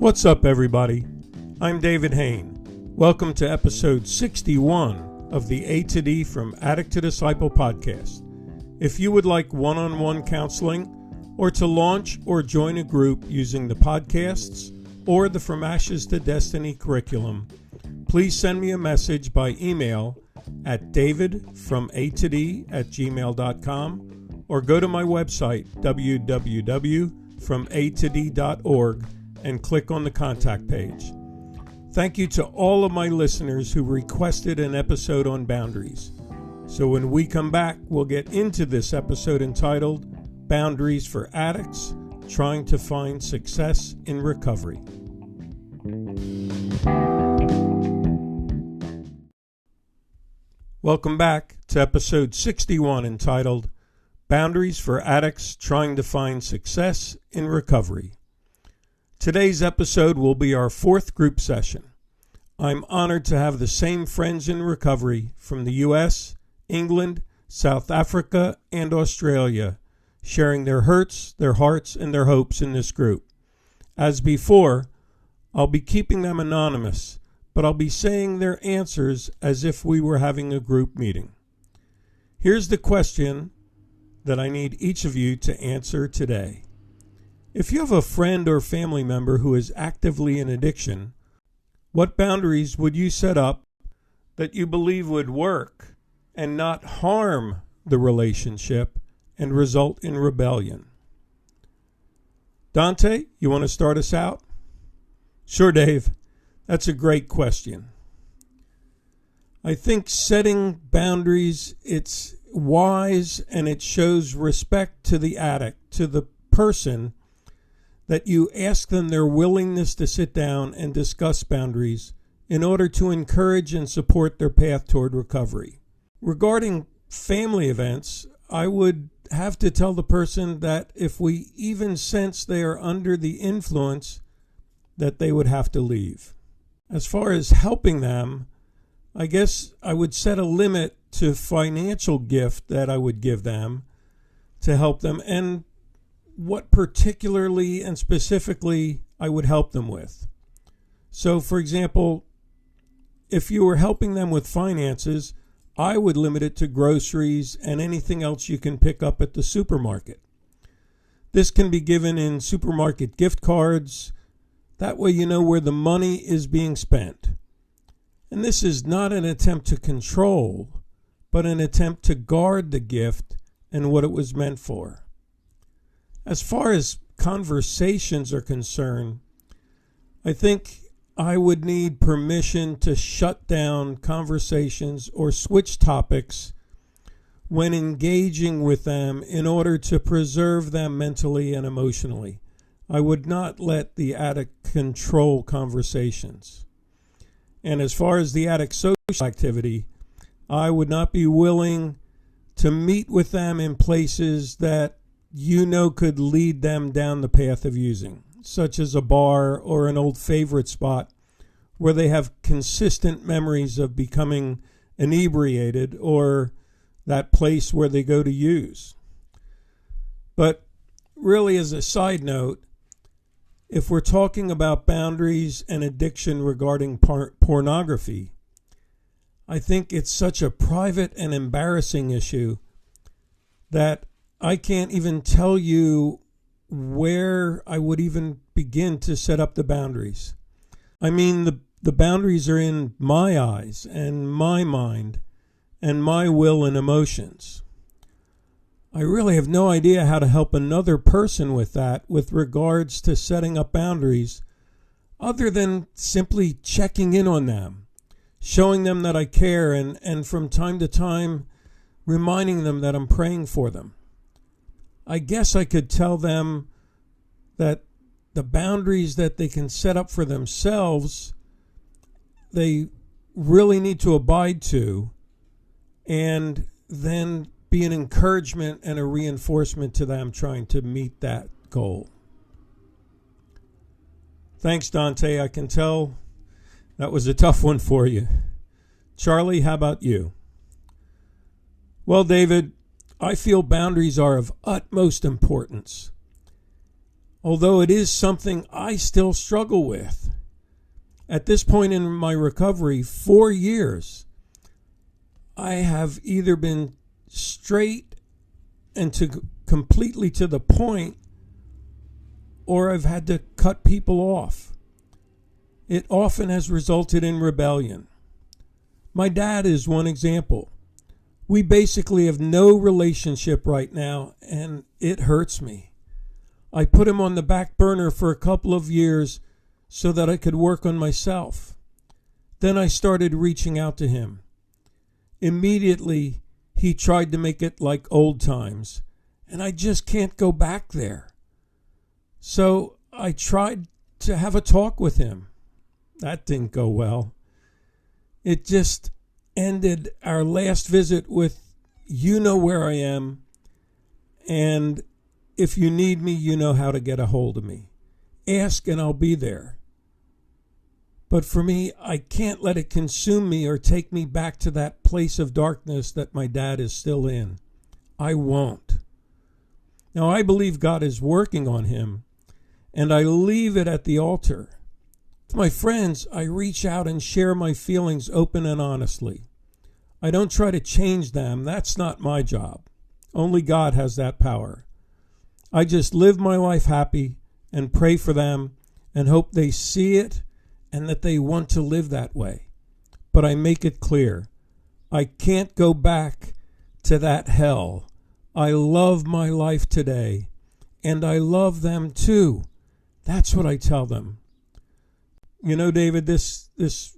What's up, everybody? I'm David Hain. Welcome to episode 61 of the A to D from Addict to Disciple podcast. If you would like one-on-one counseling or to launch or join a group using the podcasts or the From Ashes to Destiny curriculum, please send me a message by email at davidfromatod@gmail.com or go to my website www.fromatod.org and click on the contact page. Thank you to all of my listeners who requested an episode on boundaries. So when we come back, we'll get into this episode entitled Boundaries for Addicts, Trying to Find Success in Recovery. Welcome back to episode 61 entitled Boundaries for Addicts, Trying to Find Success in Recovery. Today's episode will be our fourth group session. I'm honored to have the same friends in recovery from the U.S., England, South Africa, and Australia, sharing their hurts, their hearts, and their hopes in this group. As before, I'll be keeping them anonymous, but I'll be saying their answers as if we were having a group meeting. Here's the question that I need each of you to answer today. If you have a friend or family member who is actively in addiction, what boundaries would you set up that you believe would work and not harm the relationship and result in rebellion? Dante, you want to start us out? Sure, Dave. That's a great question. I think setting boundaries, it's wise and it shows respect to the addict, to the person, that you ask them their willingness to sit down and discuss boundaries in order to encourage and support their path toward recovery. Regarding family events, I would have to tell the person that if we even sense they are under the influence, that they would have to leave. As far as helping them, I guess I would set a limit to financial gift that I would give them to help them and what particularly and specifically I would help them with. So, for example, if you were helping them with finances, I would limit it to groceries and anything else you can pick up at the supermarket. This can be given in supermarket gift cards. That way you know where the money is being spent. And this is not an attempt to control, but an attempt to guard the gift and what it was meant for. As far as conversations are concerned, I think I would need permission to shut down conversations or switch topics when engaging with them in order to preserve them mentally and emotionally. I would not let the addict control conversations. And as far as the addict's social activity, I would not be willing to meet with them in places that you know could lead them down the path of using, such as a bar or an old favorite spot where they have consistent memories of becoming inebriated, or that place where they go to use. But really, as a side note, if we're talking about boundaries and addiction regarding pornography, I think it's such a private and embarrassing issue that I can't even tell you where I would even begin to set up the boundaries. I mean, the boundaries are in my eyes and my mind and my will and emotions. I really have no idea how to help another person with that with regards to setting up boundaries, other than simply checking in on them, showing them that I care, and from time to time reminding them that I'm praying for them. I guess I could tell them that the boundaries that they can set up for themselves, they really need to abide to, and then be an encouragement and a reinforcement to them trying to meet that goal. Thanks, Dante. I can tell that was a tough one for you. Charlie, how about you? Well, David, I feel boundaries are of utmost importance. although it is something I still struggle with. At this point in my recovery, 4 years, I have either been straight and completely to the point, or I've had to cut people off. It often has resulted in rebellion. My dad is one example. We basically have no relationship right now, and it hurts me. I put him on the back burner for a couple of years so that I could work on myself. Then I started reaching out to him. Immediately, he tried to make it like old times, and I just can't go back there. So I tried to have a talk with him. That didn't go well. It just ended our last visit with, "You know where I am, and if you need me, you know how to get a hold of me. Ask and I'll be there." But for me, I can't let it consume me or take me back to that place of darkness that my dad is still in. I won't. Now, I believe God is working on him, and I leave it at the altar. To my friends, I reach out and share my feelings open and honestly. I don't try to change them. That's not my job. Only God has that power. I just live my life happy and pray for them and hope they see it and that they want to live that way. But I make it clear, I can't go back to that hell. I love my life today, and I love them too. That's what I tell them. You know, David, this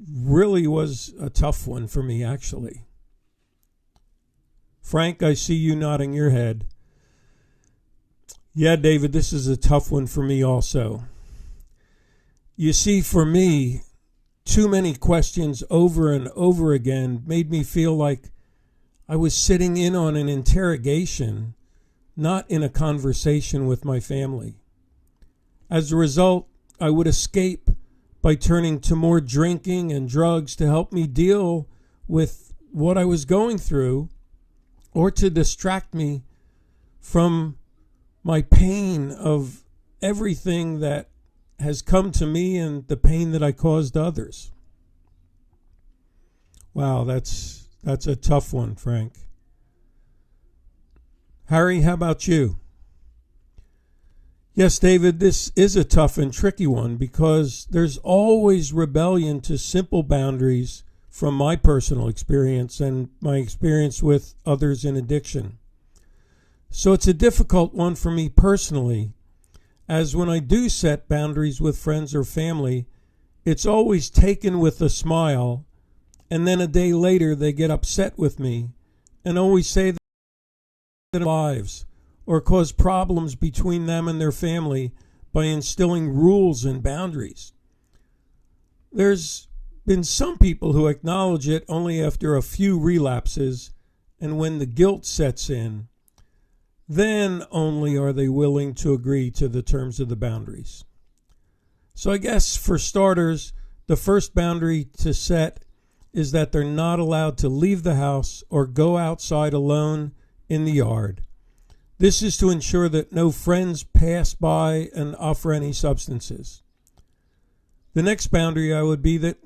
really was a tough one for me, actually. Frank, I see you nodding your head. Yeah, David, this is a tough one for me also. You see, for me, too many questions over and over again made me feel like I was sitting in on an interrogation, not in a conversation with my family. As a result, I would escape by turning to more drinking and drugs to help me deal with what I was going through, or to distract me from my pain of everything that has come to me and the pain that I caused others. Wow, that's a tough one, Frank. Harry, how about you? Yes, David, this is a tough and tricky one because there's always rebellion to simple boundaries from my personal experience and my experience with others in addiction. So it's a difficult one for me personally, as when I do set boundaries with friends or family, it's always taken with a smile, and then a day later they get upset with me and always say that their lives or cause problems between them and their family by instilling rules and boundaries. There's been some people who acknowledge it only after a few relapses, and when the guilt sets in, then only are they willing to agree to the terms of the boundaries. So I guess for starters, the first boundary to set is that they're not allowed to leave the house or go outside alone in the yard. This is to ensure that no friends pass by and offer any substances. The next boundary would be that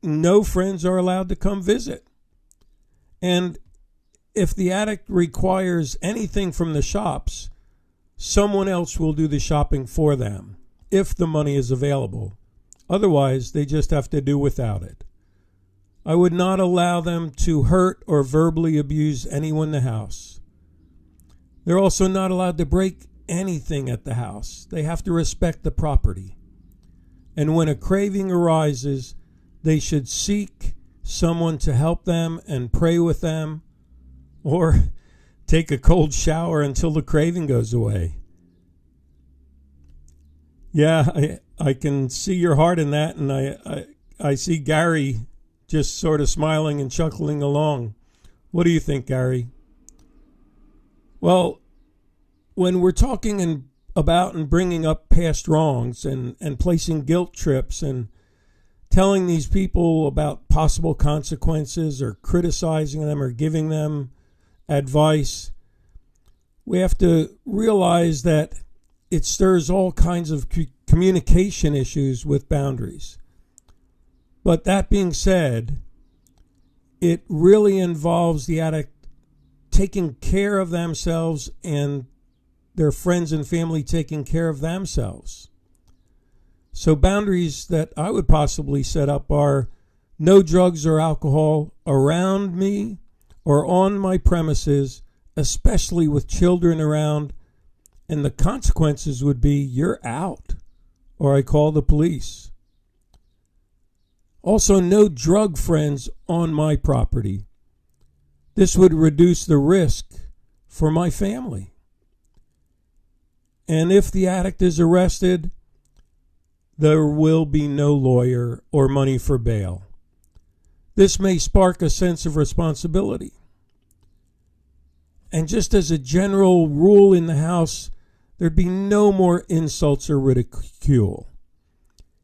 no friends are allowed to come visit. And if the addict requires anything from the shops, someone else will do the shopping for them, if the money is available. Otherwise, they just have to do without it. I would not allow them to hurt or verbally abuse anyone in the house. They're also not allowed to break anything at the house. They have to respect the property. And when a craving arises, they should seek someone to help them and pray with them, or take a cold shower until the craving goes away. Yeah, I can see your heart in that, and I see Gary just sort of smiling and chuckling along. What do you think, Gary? Well, when we're talking about and bringing up past wrongs and placing guilt trips and telling these people about possible consequences or criticizing them or giving them advice, we have to realize that it stirs all kinds of communication issues with boundaries. But that being said, it really involves the addict taking care of themselves and their friends and family taking care of themselves. So boundaries that I would possibly set up are no drugs or alcohol around me or on my premises, especially with children around, and the consequences would be you're out, or I call the police. Also, no drug friends on my property. This would reduce the risk for my family. And if the addict is arrested, there will be no lawyer or money for bail. This may spark a sense of responsibility. And just as a general rule in the house, there'd be no more insults or ridicule.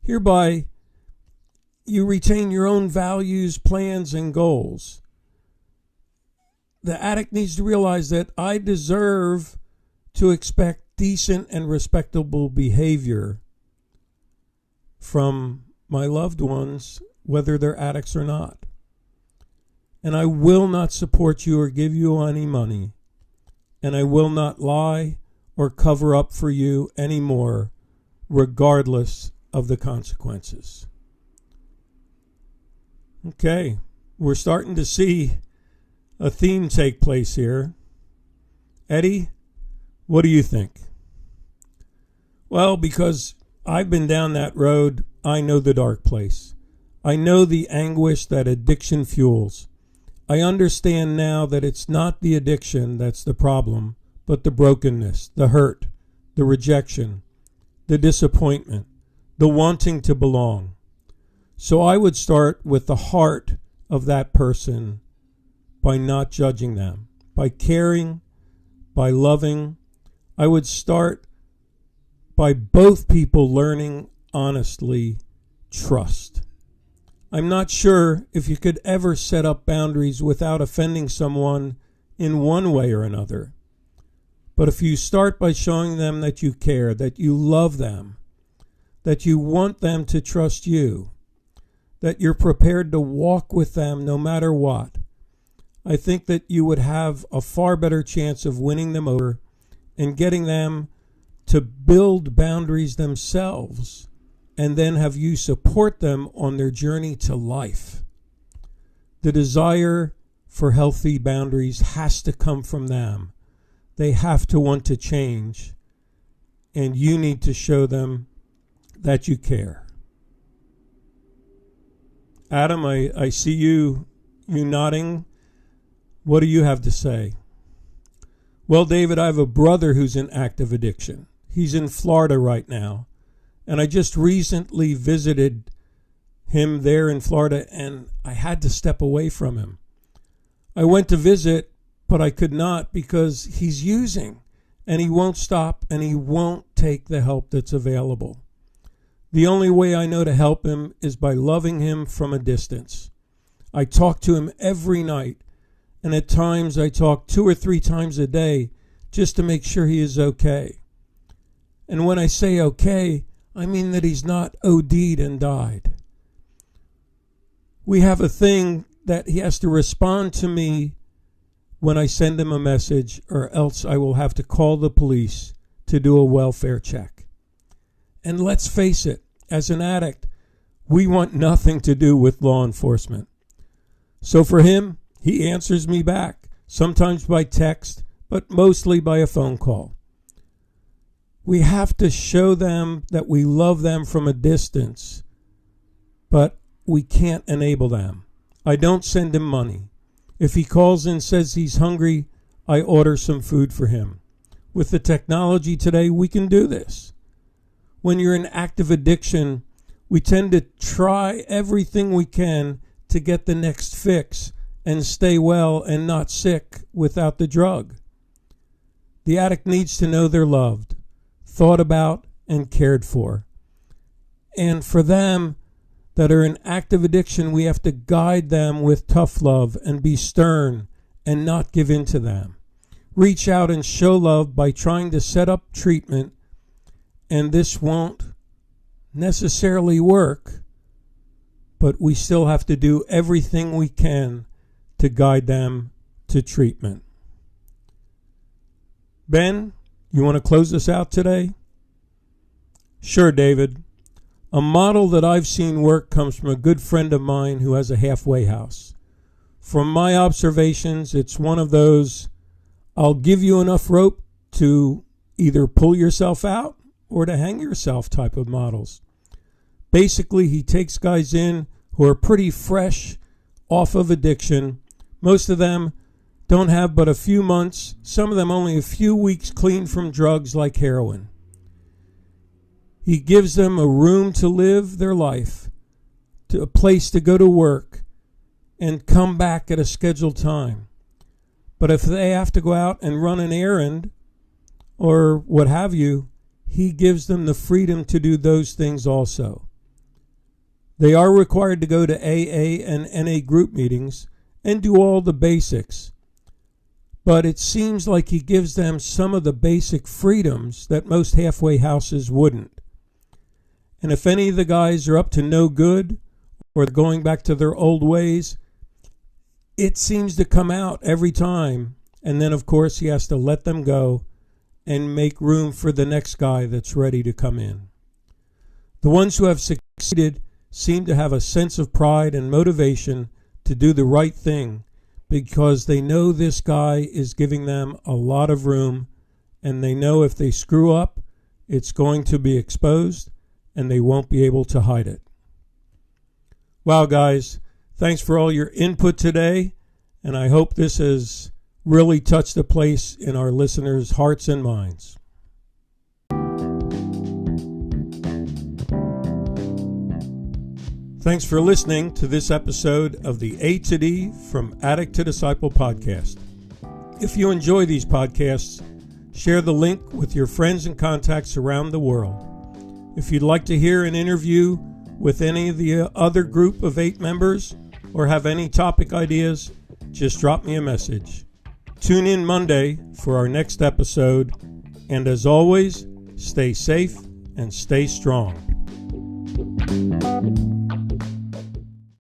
Hereby, you retain your own values, plans, and goals. The addict needs to realize that I deserve to expect decent and respectable behavior from my loved ones, whether they're addicts or not. And I will not support you or give you any money. And I will not lie or cover up for you anymore, regardless of the consequences. Okay, we're starting to see a theme take place here. Eddie, what do you think? Well, because I've been down that road, I know the dark place. I know the anguish that addiction fuels. I understand now that it's not the addiction that's the problem, but the brokenness, the hurt, the rejection, the disappointment, the wanting to belong. So I would start with the heart of that person by not judging them, by caring, by loving. I would start by both people learning honestly trust. I'm not sure if you could ever set up boundaries without offending someone in one way or another. But if you start by showing them that you care, that you love them, that you want them to trust you, that you're prepared to walk with them no matter what, I think that you would have a far better chance of winning them over and getting them to build boundaries themselves, and then have you support them on their journey to life. The desire for healthy boundaries has to come from them. They have to want to change, and you need to show them that you care. Adam, I see you nodding. What do you have to say? Well, David, I have a brother who's in active addiction. He's in Florida right now. And I just recently visited him there in Florida, and I had to step away from him. I went to visit, but I could not because he's using, and he won't stop, and he won't take the help that's available. The only way I know to help him is by loving him from a distance. I talk to him every night, and at times I talk 2 or 3 times a day just to make sure he is okay. And when I say okay, I mean that he's not OD'd and died. We have a thing that he has to respond to me when I send him a message, or else I will have to call the police to do a welfare check. And let's face it, as an addict, we want nothing to do with law enforcement. So for him, he answers me back, sometimes by text, but mostly by a phone call. We have to show them that we love them from a distance, but we can't enable them. I don't send him money. If he calls and says he's hungry, I order some food for him. With the technology today, we can do this. When you're in active addiction, we tend to try everything we can to get the next fix and stay well and not sick without the drug. The addict needs to know they're loved, thought about, and cared for. And for them that are in active addiction, we have to guide them with tough love and be stern and not give in to them. Reach out and show love by trying to set up treatment and this won't necessarily work, but we still have to do everything we can to guide them to treatment. Ben, you want to close us out today? Sure, David. A model that I've seen work comes from a good friend of mine who has a halfway house. From my observations, it's one of those, I'll give you enough rope to either pull yourself out or to hang yourself type of models. Basically, he takes guys in who are pretty fresh off of addiction. Most of them don't have but a few months, some of them only a few weeks clean from drugs like heroin. He gives them a room to live their life, to a place to go to work, and come back at a scheduled time. But if they have to go out and run an errand or what have you, he gives them the freedom to do those things also. They are required to go to AA and NA group meetings and do all the basics. But it seems like he gives them some of the basic freedoms that most halfway houses wouldn't. And if any of the guys are up to no good or going back to their old ways, it seems to come out every time. And then, of course, he has to let them go and make room for the next guy that's ready to come in. The ones who have succeeded seem to have a sense of pride and motivation to do the right thing because they know this guy is giving them a lot of room, and they know if they screw up, it's going to be exposed and they won't be able to hide it. Wow, guys, thanks for all your input today, and I hope this has really touched a place in our listeners' hearts and minds. Thanks for listening to this episode of the A to D from Addict to Disciple podcast. If you enjoy these podcasts, share the link with your friends and contacts around the world. If you'd like to hear an interview with any of the other group of 8 members or have any topic ideas, just drop me a message. Tune in Monday for our next episode, and as always, stay safe and stay strong.